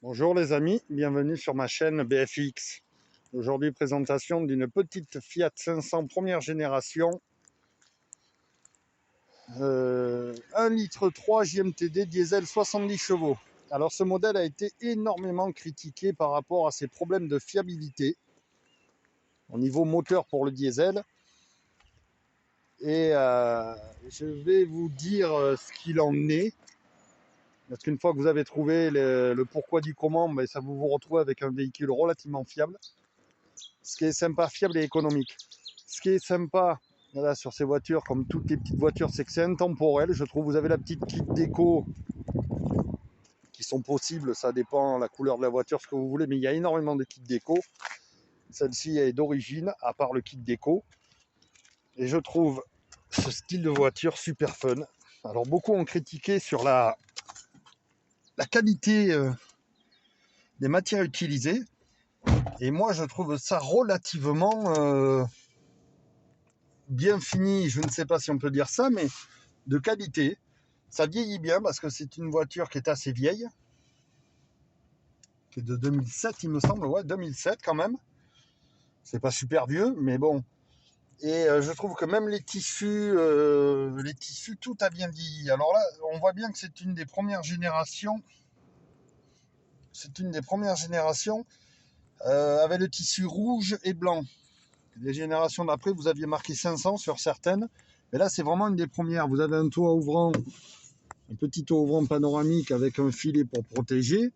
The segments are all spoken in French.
Bonjour les amis, bienvenue sur ma chaîne BFX. Aujourd'hui, présentation d'une petite Fiat 500 première génération, 1,3 litre JMTD diesel 70 chevaux. Alors ce modèle a été énormément critiqué par rapport à ses problèmes de fiabilité au niveau moteur pour le diesel. Et je vais vous dire ce qu'il en est. Parce qu'une fois que vous avez trouvé le pourquoi du comment, ben, ça vous retrouvez avec un véhicule relativement fiable. Ce qui est sympa, fiable et économique. Ce qui est sympa voilà, sur ces voitures, comme toutes les petites voitures, c'est que c'est intemporel. Je trouve vous avez la petite kit déco qui sont possibles, ça dépend la couleur de la voiture, ce que vous voulez, mais il y a énormément de kits déco. Celle-ci est d'origine, à part le kit déco. Et je trouve ce style de voiture super fun. Alors beaucoup ont critiqué sur la qualité des matières utilisées. Et moi je trouve ça relativement bien fini, je ne sais pas si on peut dire ça, mais de qualité. Ça vieillit bien parce que c'est une voiture qui est assez vieille, qui est de 2007 il me semble, ouais 2007 quand même. C'est pas super vieux, mais bon. Et je trouve que même les tissus, tout a bien vieilli. Alors là, on voit bien que c'est une des premières générations. C'est une des premières générations avec le tissu rouge et blanc. Les générations d'après, vous aviez marqué 500 sur certaines, mais là c'est vraiment une des premières. Vous avez un toit ouvrant, un petit toit ouvrant panoramique avec un filet pour protéger.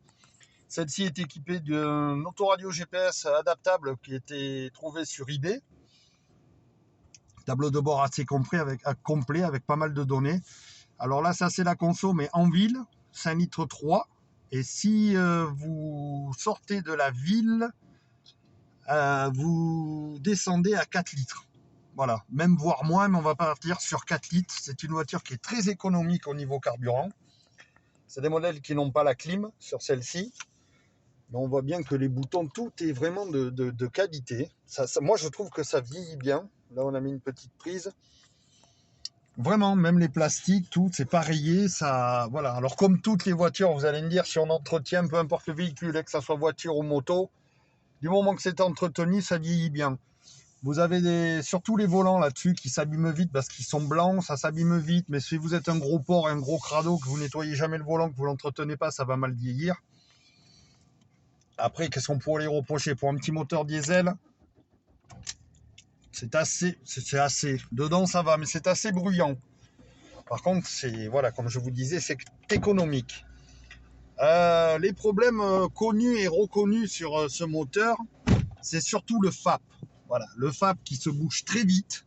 Celle-ci est équipée d'un autoradio GPS adaptable qui a été trouvé sur eBay. Tableau de bord assez complet avec pas mal de données. Alors là, ça c'est la conso, mais en ville, 5 litres 3. Et si vous sortez de la ville, vous descendez à 4 litres. Voilà, même voire moins, mais on va partir sur 4 litres. C'est une voiture qui est très économique au niveau carburant. C'est des modèles qui n'ont pas la clim sur celle-ci. Mais on voit bien que les boutons, tout est vraiment de qualité. Moi, je trouve que ça vieillit bien. Là, on a mis une petite prise. Vraiment, même les plastiques, tout, c'est pas rayé. Ça, voilà. Alors, comme toutes les voitures, vous allez me dire, si on entretient, peu importe le véhicule, que ça soit voiture ou moto, du moment que c'est entretenu, ça vieillit bien. Vous avez surtout les volants là-dessus qui s'abîment vite parce qu'ils sont blancs, ça s'abîme vite. Mais si vous êtes un gros porc, un gros crado, que vous nettoyez jamais le volant, que vous l'entretenez pas, ça va mal vieillir. Après, qu'est-ce qu'on pourrait les reprocher? Pour un petit moteur diesel, c'est assez. Dedans, ça va, mais c'est assez bruyant. Par contre, c'est, voilà, comme je vous disais, c'est économique. Les problèmes connus et reconnus sur ce moteur, c'est surtout le FAP. Voilà, le FAP qui se bouge très vite,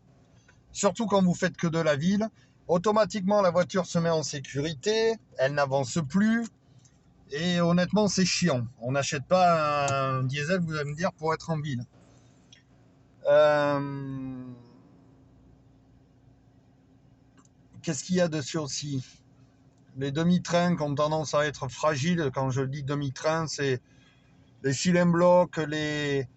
surtout quand vous faites que de la ville. Automatiquement, la voiture se met en sécurité, elle n'avance plus. Et honnêtement, c'est chiant. On n'achète pas un diesel, vous allez me dire, pour être en ville. Qu'est-ce qu'il y a dessus aussi? Les demi-trains qui ont tendance à être fragiles. Quand je dis demi-train, c'est les cylindres blocs, les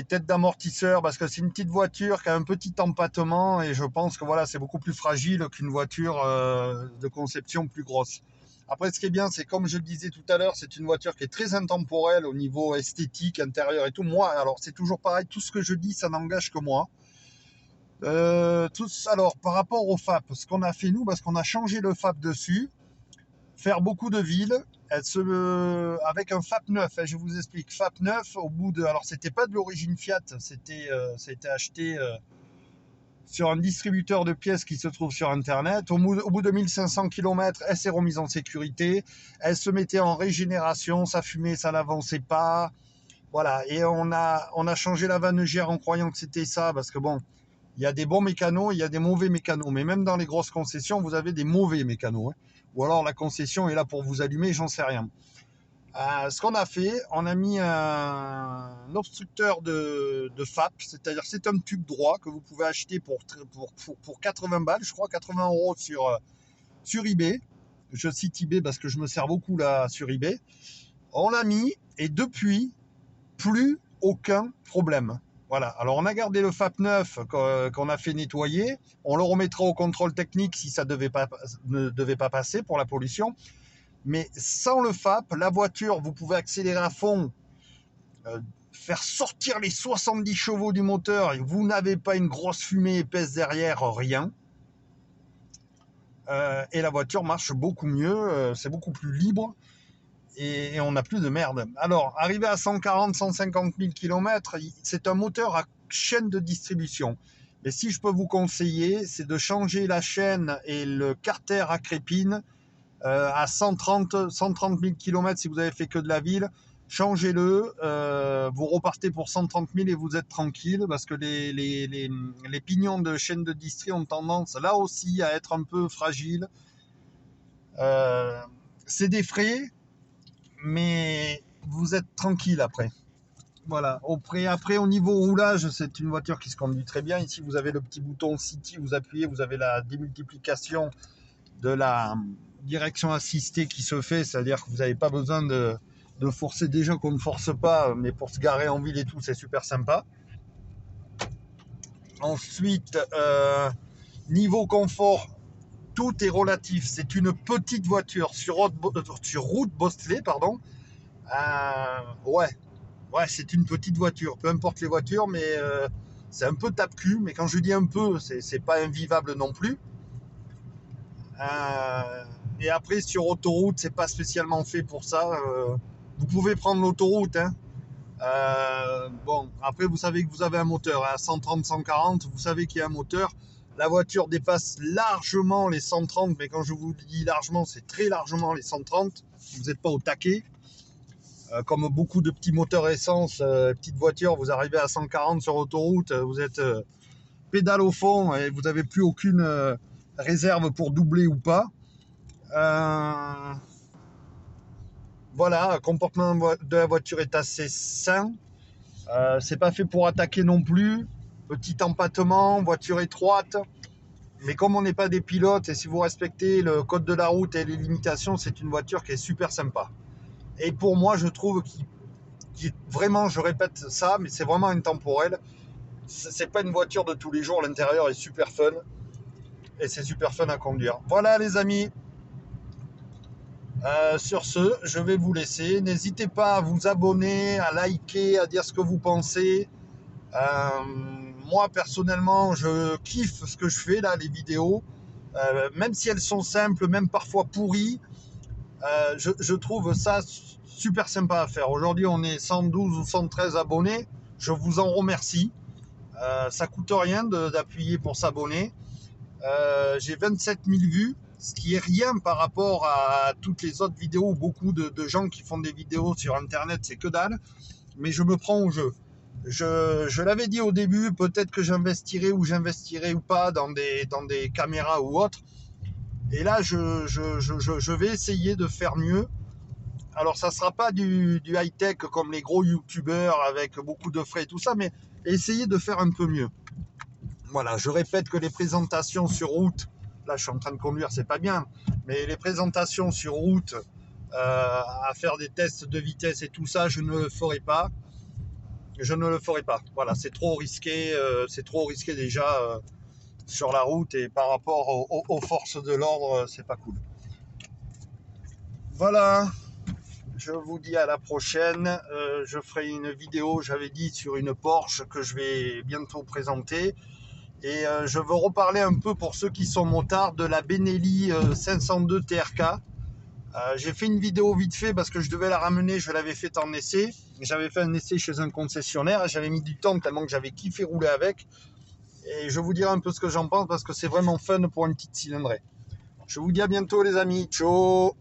têtes d'amortisseur, parce que c'est une petite voiture qui a un petit empattement et je pense que voilà, c'est beaucoup plus fragile qu'une voiture de conception plus grosse. Après, ce qui est bien, c'est comme je le disais tout à l'heure, c'est une voiture qui est très intemporelle au niveau esthétique, intérieur et tout. Moi, alors c'est toujours pareil, tout ce que je dis, ça n'engage que moi. Alors, par rapport au FAP, ce qu'on a fait nous, parce qu'on a changé le FAP dessus, faire beaucoup de villes, avec un FAP 9, je vous explique. FAP 9, alors c'était pas de l'origine Fiat, ça a été acheté sur un distributeur de pièces qui se trouve sur internet. Au bout de 1500 km, elle s'est remise en sécurité, elle se mettait en régénération, ça fumait, ça n'avançait pas. Voilà, et on a changé la vanne-gère en croyant que c'était ça, parce que bon, il y a des bons mécanos, il y a des mauvais mécanos. Mais même dans les grosses concessions, vous avez des mauvais mécanos. Ou alors la concession est là pour vous allumer, j'en sais rien. Ce qu'on a fait, on a mis un obstructeur de FAP, c'est-à-dire c'est un tube droit que vous pouvez acheter pour 80 balles, je crois, 80 € sur eBay. Je cite eBay parce que je me sers beaucoup là sur eBay. On l'a mis et depuis, plus aucun problème. Voilà. Alors on a gardé le FAP 9 qu'on a fait nettoyer. On le remettra au contrôle technique si ça ne devait pas passer pour la pollution. Mais sans le FAP, la voiture, vous pouvez accélérer à fond, faire sortir les 70 chevaux du moteur et vous n'avez pas une grosse fumée épaisse derrière, rien. Et la voiture marche beaucoup mieux, c'est beaucoup plus libre et on n'a plus de merde. Alors, arrivé à 140, 150 000 km, c'est un moteur à chaîne de distribution. Mais si je peux vous conseiller, c'est de changer la chaîne et le carter à crépine à 130 000 km si vous avez fait que de la ville. Changez-le, vous repartez pour 130 000 et vous êtes tranquille parce que les pignons de chaîne de distri ont tendance là aussi à être un peu fragiles. C'est des frais, mais vous êtes tranquille après. Voilà. Après, au niveau roulage, c'est une voiture qui se conduit très bien. Ici, vous avez le petit bouton City, vous appuyez, vous avez la démultiplication de la direction assistée qui se fait, c'est-à-dire que vous n'avez pas besoin de forcer, déjà qu'on ne force pas, mais pour se garer en ville et tout, c'est super sympa. Ensuite, niveau confort, tout est relatif. C'est une petite voiture sur route bosselée, pardon. Ouais, c'est une petite voiture, peu importe les voitures, mais c'est un peu tape-cul. Mais quand je dis un peu, c'est pas invivable non plus. Et après, sur autoroute, c'est pas spécialement fait pour ça. Vous pouvez prendre l'autoroute, hein. Bon, après, vous savez que vous avez un moteur à 130, 140, vous savez qu'il y a un moteur. La voiture dépasse largement les 130, mais quand je vous dis largement, c'est très largement les 130. Vous n'êtes pas au taquet. Comme beaucoup de petits moteurs essence, petites voitures, vous arrivez à 140 sur autoroute, vous êtes pédale au fond et vous n'avez plus aucune réserve pour doubler ou pas. Voilà, le comportement de la voiture est assez sain. C'est pas fait pour attaquer non plus. Petit empattement, voiture étroite. Mais comme on n'est pas des pilotes et si vous respectez le code de la route et les limitations, c'est une voiture qui est super sympa. Et pour moi, je trouve qu'il vraiment, je répète ça, mais c'est vraiment intemporel. C'est pas une voiture de tous les jours. L'intérieur est super fun. Et c'est super fun à conduire. Voilà les amis. Sur ce, je vais vous laisser. N'hésitez pas à vous abonner, à liker, à dire ce que vous pensez. Moi, personnellement, je kiffe ce que je fais là, les vidéos. Même si elles sont simples, même parfois pourries, je trouve ça super sympa à faire. Aujourd'hui, on est 112 ou 113 abonnés. Je vous en remercie. Ça coûte rien d'appuyer pour s'abonner. J'ai 27 000 vues, ce qui est rien par rapport à toutes les autres vidéos. Beaucoup de gens qui font des vidéos sur internet, c'est que dalle, mais je me prends au jeu. Je l'avais dit au début, peut-être que j'investirai ou pas dans des caméras ou autres, et là je vais essayer de faire mieux. Alors ça sera pas du high-tech comme les gros youtubeurs avec beaucoup de frais et tout ça, mais essayer de faire un peu mieux. Voilà, je répète que les présentations sur route, là je suis en train de conduire, c'est pas bien, mais les présentations sur route, à faire des tests de vitesse et tout ça, je ne le ferai pas. Je ne le ferai pas. Voilà, c'est trop risqué déjà sur la route et par rapport aux forces de l'ordre, c'est pas cool. Voilà, je vous dis à la prochaine. Je ferai une vidéo, j'avais dit, sur une Porsche que je vais bientôt présenter. Et je veux reparler un peu pour ceux qui sont motards de la Benelli 502 TRK. J'ai fait une vidéo vite fait parce que je devais la ramener, je l'avais fait en essai. J'avais fait un essai chez un concessionnaire et j'avais mis du temps tellement que j'avais kiffé rouler avec. Et je vous dirai un peu ce que j'en pense parce que c'est vraiment fun pour une petite cylindrée. Je vous dis à bientôt les amis, ciao.